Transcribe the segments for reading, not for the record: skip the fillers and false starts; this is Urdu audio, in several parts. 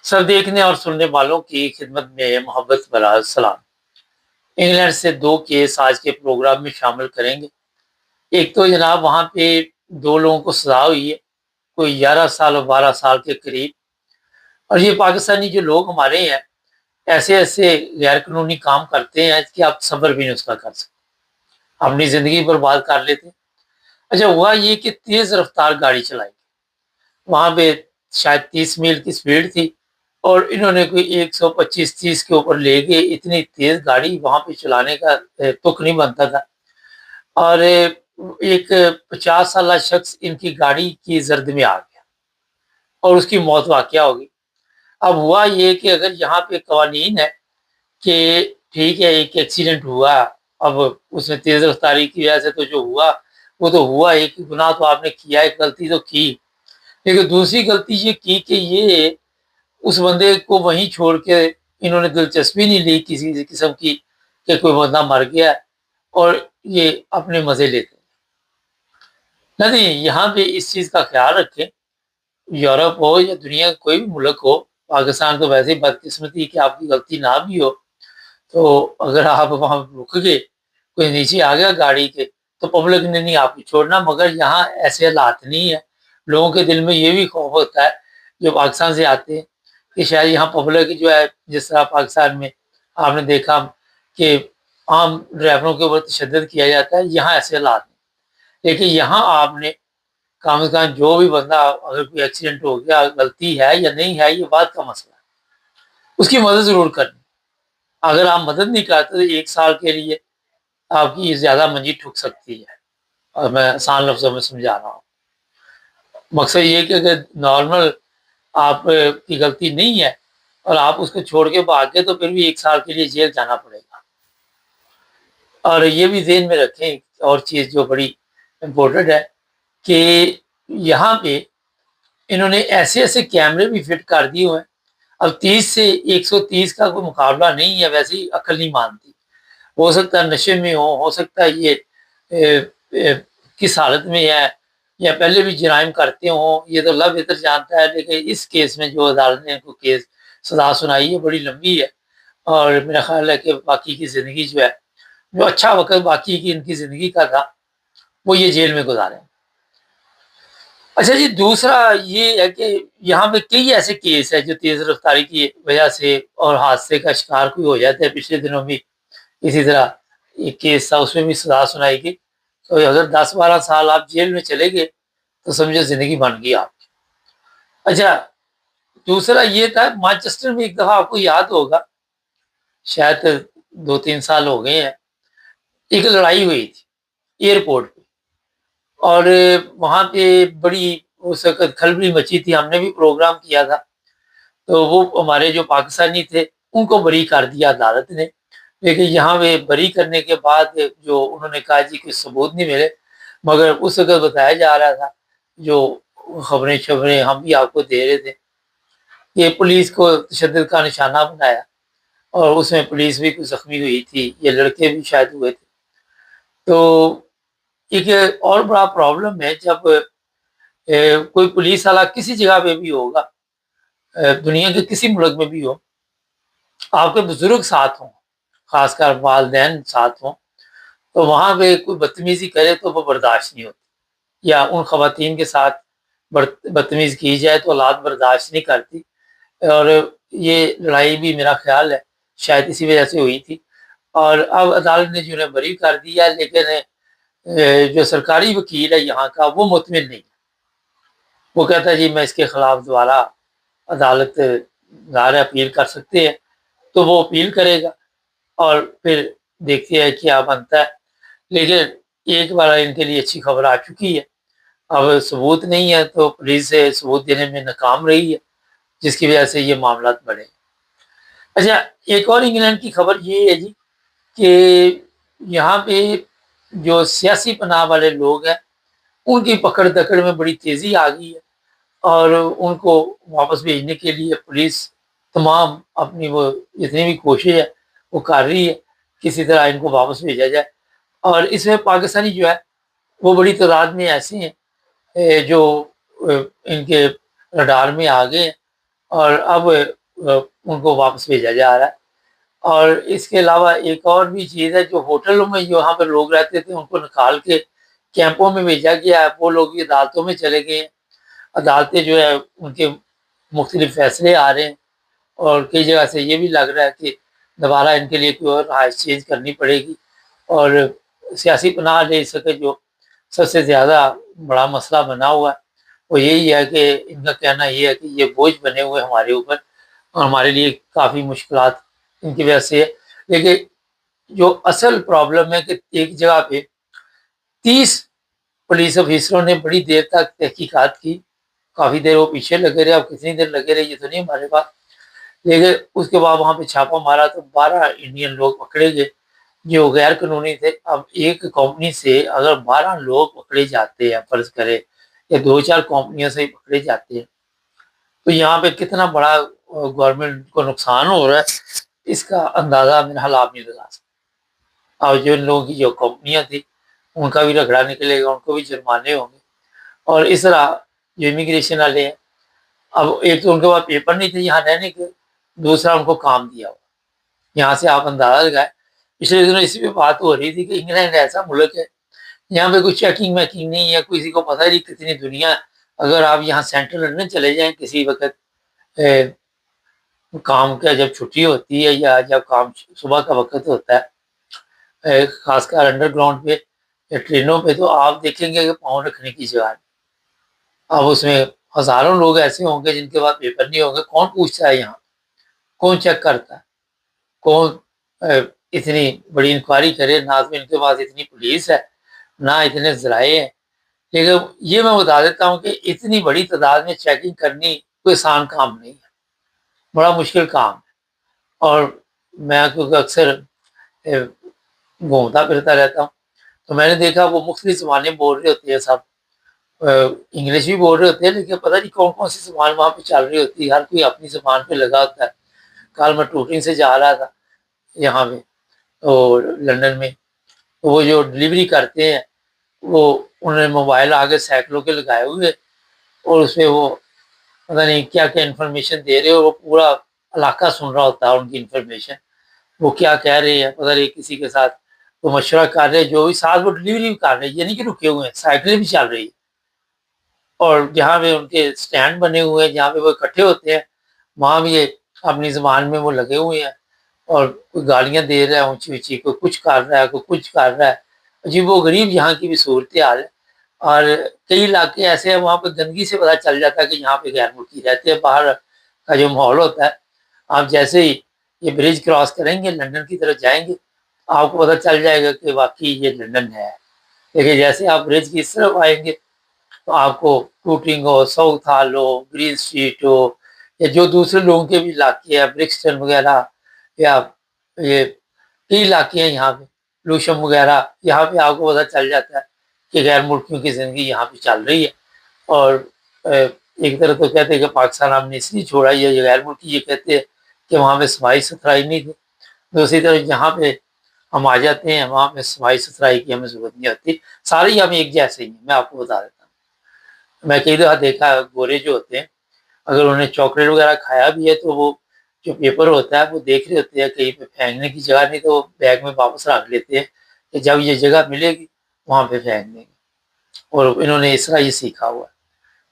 سب دیکھنے اور سننے والوں کی خدمت میں محبت بھرا سلام۔ انگلینڈ سے 2 کیس آج کے پروگرام میں شامل کریں گے۔ ایک تو جناب وہاں پہ 2 لوگوں کو سزا ہوئی ہے، کوئی 11 سال اور 12 سال کے قریب۔ اور یہ پاکستانی جو لوگ ہمارے ہیں ایسے ایسے غیر قانونی کام کرتے ہیں کہ آپ صبر بھی نہیں اس کا کر سکتے، اپنی زندگی برباد کر لیتے ہیں۔ اچھا ہوا یہ کہ تیز رفتار گاڑی چلائی، وہاں پہ شاید 30 میل کی سپیڈ تھی اور انہوں نے کوئی 125-30 کے اوپر لے گئے۔ اتنی تیز گاڑی وہاں پہ چلانے کا تک نہیں بنتا تھا، اور ایک 50 سالہ شخص ان کی گاڑی کی زرد میں آ گیا اور اس کی موت واقع ہو گئی۔ اب ہوا یہ کہ اگر یہاں پہ قوانین ہے کہ ٹھیک ہے ایک ایکسیڈنٹ ہوا، اب اس میں تیز رفتاری کی وجہ سے تو جو ہوا وہ تو ہوا، ایک گناہ تو آپ نے کیا، ایک غلطی تو کی، لیکن دوسری غلطی یہ کی کہ یہ اس بندے کو وہیں چھوڑ کے انہوں نے دلچسپی نہیں لی کسی قسم کی کہ کوئی بندہ مر گیا اور یہ اپنے مزے لیتے ہیں۔ نہیں، یہاں پہ اس چیز کا خیال رکھیں، یورپ ہو یا دنیا کا کوئی بھی ملک ہو، پاکستان تو ویسے ہی بدقسمتی کہ آپ کی غلطی نہ بھی ہو، تو اگر آپ وہاں رک گئے، کوئی نیچے آ گیا گاڑی کے، تو پبلک نے نہیں آپ کو چھوڑنا۔ مگر یہاں ایسے حالات نہیں ہے، لوگوں کے دل میں یہ بھی خوف ہوتا ہے جو پاکستان سے آتے ہیں کہ شاید یہاں پبلک جو ہے، جس طرح پاکستان میں آپ نے دیکھا کہ عام ڈرائیوروں کے اوپر تشدد کیا جاتا ہے، یہاں ایسے حالات نہیں۔ لیکن یہاں آپ نے کم از کم جو بھی بندہ اگر کوئی ایکسیڈنٹ ہو گیا، غلطی ہے یا نہیں ہے یہ بات کا مسئلہ ہے، اس کی مدد ضرور کرنی۔ اگر آپ مدد نہیں کرتے تو 1 سال کے لیے آپ کی زیادہ منجی ٹھک سکتی ہے، اور میں آسان لفظوں میں سمجھا رہا ہوں۔ مقصد یہ کہ اگر نارمل آپ کی غلطی نہیں ہے اور آپ اس کو چھوڑ کے بھاگ گئے تو پھر بھی 1 سال کے لیے جیل جانا پڑے گا۔ اور یہ بھی ذہن میں رکھیں اور چیز جو بڑی امپورٹنٹ ہے کہ یہاں پہ انہوں نے ایسے ایسے کیمرے بھی فٹ کر دیے ہوئے ہیں، اب 30 سے 130 کا کوئی مقابلہ نہیں ہے، ویسے ہی عقل نہیں مانتی۔ ہو سکتا ہے نشے میں ہو سکتا ہے یہ کس حالت میں ہے، یا پہلے بھی جرائم کرتے ہوں، یہ تو اللہ بہتر جانتا ہے۔ لیکن اس کیس میں جو عدالت نے ان کو کیس سزا سنائی ہے بڑی لمبی ہے، اور میرا خیال ہے کہ باقی کی زندگی جو ہے، جو اچھا وقت باقی کی ان کی زندگی کا تھا، وہ یہ جیل میں گزارے۔ اچھا جی، دوسرا یہ ہے کہ یہاں پہ کئی ایسے کیس ہے جو تیز رفتاری کی وجہ سے اور حادثے کا شکار کوئی ہو جاتا ہے۔ پچھلے دنوں بھی اسی طرح ایک کیس تھا، اس میں بھی سزا سنائی گئی، تو اگر 10-12 سال آپ جیل میں چلے گئے تو سمجھو زندگی بن گئی آپ کی۔ اچھا، دوسرا یہ تھا مانچسٹر میں ایک دفعہ آپ کو یاد ہوگا، شاید 2-3 سال ہو گئے ہیں، ایک لڑائی ہوئی تھی ایئرپورٹ پہ، اور وہاں پہ بڑی اس وقت کھلبلی مچی تھی۔ ہم نے بھی پروگرام کیا تھا، تو وہ ہمارے جو پاکستانی تھے ان کو بری کر دیا عدالت نے، لیکن یہاں پہ بری کرنے کے بعد جو انہوں نے کہا جی کوئی ثبوت نہیں ملے، مگر اس وقت بتایا جا رہا تھا، جو خبریں ہم بھی آپ کو دے رہے تھے، کہ پولیس کو تشدد کا نشانہ بنایا، اور اس میں پولیس بھی کچھ زخمی ہوئی تھی، یہ لڑکے بھی شاید ہوئے تھے۔ تو ایک اور بڑا پرابلم ہے جب کوئی پولیس والا کسی جگہ پہ بھی ہوگا، دنیا کے کسی ملک میں بھی ہو، آپ کے بزرگ ساتھ ہوں، خاص کر والدین ساتھ ہوں، تو وہاں پہ کوئی بدتمیزی کرے تو وہ برداشت نہیں ہوتی، یا ان خواتین کے ساتھ بدتمیزی کی جائے تو اولاد برداشت نہیں کرتی۔ اور یہ لڑائی بھی میرا خیال ہے شاید اسی وجہ سے ہوئی تھی، اور اب عدالت نے جو ہے بری کر دیا، لیکن جو سرکاری وکیل ہے یہاں کا وہ مطمئن نہیں ہے، وہ کہتا ہے جی میں اس کے خلاف دوبارہ عدالت ظاہر اپیل کر سکتے ہیں، تو وہ اپیل کرے گا اور پھر دیکھتے ہیں کیا بنتا ہے۔ لیکن ایک بار ان کے لیے اچھی خبر آ چکی ہے، اب ثبوت نہیں ہے تو پولیس سے ثبوت دینے میں ناکام رہی ہے، جس کی وجہ سے یہ معاملات بڑھے۔ اچھا، ایک اور انگلینڈ کی خبر یہ ہے جی کہ یہاں پہ جو سیاسی پناہ والے لوگ ہیں ان کی پکڑ دکڑ میں بڑی تیزی آ گئی ہے، اور ان کو واپس بھیجنے کے لیے پولیس تمام اپنی وہ جتنی بھی کوشش ہے وہ کر رہی ہے، کسی طرح ان کو واپس بھیجا جائے۔ اور اس میں پاکستانی جو ہے وہ بڑی تعداد میں ایسے ہیں جو ان کے رڈار میں آ گئے ہیں، اور اب ان کو واپس بھیجا جا رہا ہے۔ اور اس کے علاوہ ایک اور بھی چیز ہے، جو ہوٹلوں میں جہاں پہ لوگ رہتے تھے ان کو نکال کے کیمپوں میں بھیجا گیا ہے، وہ لوگ عدالتوں میں چلے گئے ہیں۔ عدالتیں جو ہے ان کے مختلف فیصلے آ رہے ہیں، اور کئی جگہ سے یہ بھی لگ رہا ہے کہ دوبارہ ان کے لیے کوئی اور رہائش چینج کرنی پڑے گی۔ اور سیاسی پناہ لے سکے جو سب سے زیادہ بڑا مسئلہ بنا ہوا ہے وہ یہی ہے کہ ان کا کہنا یہ ہے کہ یہ بوجھ بنے ہوئے ہمارے اوپر، اور ہمارے لیے کافی مشکلات ان کی وجہ سے ہے۔ لیکن جو اصل پرابلم ہے کہ ایک جگہ پہ 30 پولیس آفیسروں نے بڑی دیر تک تحقیقات کی، کافی دیر وہ پیچھے لگے رہے، اب کتنی دیر لگے رہے یہ تو نہیں ہمارے پاس، لیکن اس کے بعد وہاں پہ چھاپا مارا تو 12 انڈین لوگ پکڑے گئے جو غیر قانونی تھے۔ اب ایک کمپنی سے اگر 12 لوگ پکڑے جاتے ہیں، فرض کرے یا 2-4 کمپنیوں سے پکڑے جاتے ہیں، تو یہاں پہ کتنا بڑا گورنمنٹ کو نقصان ہو رہا ہے، اس کا اندازہ میرا حال آپ نہیں لگا سکتے۔ اور جو ان لوگوں کی جو کمپنیاں تھیں ان کا بھی رگڑا نکلے گا، ان کو بھی جرمانے ہوں گے۔ اور اس طرح جو امیگریشن والے ہیں، اب ایک تو ان کے پاس پیپر نہیں تھے یہاں رہنے کے، دوسرا ان کو کام دیا ہوا، یہاں سے آپ اندازہ لگائیں۔ پچھلے دنوں اسی پہ بات ہو رہی تھی کہ انگلینڈ ایسا ملک ہے یہاں پہ کوئی چیکنگ ویکنگ نہیں ہے، کسی کو پتہ نہیں کتنی دنیا، اگر آپ یہاں سینٹرل لنڈن چلے جائیں کسی وقت کام کا جب چھٹی ہوتی ہے یا جب کام صبح کا وقت ہوتا ہے، خاص کر انڈر گراؤنڈ پہ یا ٹرینوں پہ، تو آپ دیکھیں گے کہ پاؤں رکھنے کی جگہ نہیں۔ اب اس میں ہزاروں لوگ ایسے ہوں گے جن کے پاس پیپر نہیں ہوں گے، کون پوچھتا ہے یہاں، کون چیک کرتا ہے، کون اتنی بڑی انکوائری کرے؟ نہ تو ان کے پاس اتنی پولیس ہے، نہ اتنے ذرائع ہیں۔ لیکن یہ میں بتا دیتا ہوں کہ اتنی بڑی تعداد میں چیکنگ کرنی کوئی آسان کام نہیں ہے، بڑا مشکل کام ہے۔ اور میں کیونکہ اکثر گھومتا پھرتا رہتا ہوں تو میں نے دیکھا وہ مختلف زبانیں بول رہے ہوتے ہیں سب، انگلش بھی بول رہے ہوتے ہیں، لیکن پتہ نہیں کون کون سی زبان وہاں پہ چل رہی ہوتی ہے، ہر کوئی اپنی زبان پہ لگا ہوتا ہے۔ کل میں ٹوٹنگ سے جا رہا تھا یہاں پہ اور لنڈن میں، تو وہ جو ڈلیوری کرتے ہیں وہ انہوں نے موبائل آگے سائیکلوں کے لگائے ہوئے، اور اس پہ وہ پتہ نہیں کیا کیا انفارمیشن دے رہے، اور وہ پورا علاقہ سن رہا ہوتا ہے ان کی انفارمیشن، وہ کیا کہہ رہے ہیں، پتہ نہیں کسی کے ساتھ وہ مشورہ کر رہے، جو بھی ساتھ وہ ڈلیوری بھی کر رہے، یہ نہیں کہ رکے ہوئے ہیں، سائیکلیں بھی چل رہی ہیں۔ اور جہاں پہ ان کے سٹینڈ بنے ہوئے ہیں جہاں پہ وہ اکٹھے ہوتے ہیں وہاں بھی یہ اپنی زبان میں وہ لگے ہوئے ہیں، اور کوئی گالیاں دے رہا ہے اونچی اونچی، کوئی کچھ کر رہا ہے، کوئی کچھ کر رہا ہے۔ عجیب و غریب یہاں کی بھی صورتحال ہے۔ اور کئی علاقے ایسے ہیں وہاں پہ گندگی سے پتہ چل جاتا ہے کہ یہاں پہ غیر ملکی رہتے ہیں۔ باہر کا جو ماحول ہوتا ہے، آپ جیسے ہی یہ برج کراس کریں گے لنڈن کی طرف جائیں گے آپ کو پتہ چل جائے گا کہ واقعی یہ لنڈن ہے، لیکن جیسے آپ برج کی اس طرف آئیں گے تو آپ کو ٹوٹنگ ہو، ساؤتھ ہال ہو، گرین اسٹریٹ ہو، یا جو دوسرے لوگوں کے بھی علاقے ہیں برکسٹن وغیرہ، یا یہ کئی علاقے ہیں یہاں پہ لوشم وغیرہ، یہاں پہ آپ کو پتہ چل جاتا ہے کہ غیر ملکیوں کی زندگی یہاں پہ چل رہی ہے۔ اور ایک طرح تو کہتے ہیں کہ پاکستان ہم نے اس لیے چھوڑا، یہ غیر ملکی یہ کہتے ہیں کہ وہاں پہ صفائی ستھرائی نہیں تھی، دوسری طرف جہاں پہ ہم آ جاتے ہیں وہاں پہ صفائی ستھرائی کی ہمیں ضرورت نہیں ہوتی، سارے ہی ہم ایک جیسے ہی ہیں۔ میں آپ کو بتا دیتا ہوں، میں کئی دفعہ دیکھا گورے جو ہوتے ہیں اگر انہوں نے چاکلیٹ وغیرہ کھایا بھی ہے تو وہ جو پیپر ہوتا ہے وہ دیکھ رہے ہوتے ہیں کہیں پہ پھینکنے کی جگہ نہیں تو وہ بیگ میں واپس رکھ لیتے ہیں کہ جب یہ جگہ ملے گی وہاں پہ پھینک دیں گے، اور انہوں نے اس طرح یہ سیکھا ہوا ہے۔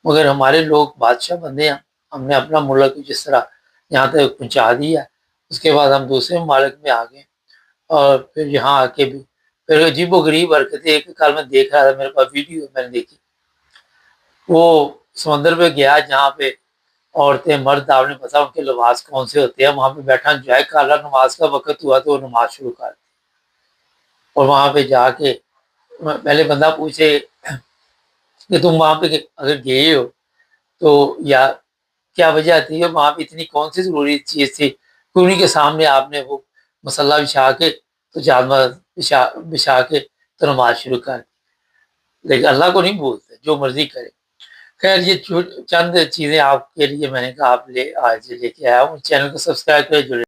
مگر ہمارے لوگ بادشاہ بندے ہیں، ہم نے اپنا ملک جس طرح یہاں تک پہنچا دیا، اس کے بعد ہم دوسرے ممالک میں آ گئے، اور پھر یہاں آ کے بھی پھر عجیب و غریب حرکتیں۔ ایک کل میں دیکھ رہا تھا، میرے پاس ویڈیو میں نے دیکھی، وہ سمندر پہ گیا جہاں پہ عورتیں مرد آپ نے پتا ان کے لباس کون سے ہوتے ہیں، وہاں پہ بیٹھا انجوائے کر رہا، نماز کا وقت ہوا تو وہ نماز شروع کر دی، اور وہاں پہ جا کے پہلے بندہ پوچھے کہ تم وہاں پہ اگر گئے ہو تو یا کیا وجہ تھی، اور وہاں پہ اتنی کون سی ضروری چیز تھی، انہیں کے سامنے آپ نے وہ مسلح بچھا کے تو جانور بچھا کے تو نماز شروع کر دی۔ لیکن اللہ کو نہیں بولتے، جو مرضی کرے۔ خیر یہ چند چیزیں آپ کے لیے میں نے کہا آپ آج لے کے آیا ہوں۔ چینل کو سبسکرائب کرے، جڑے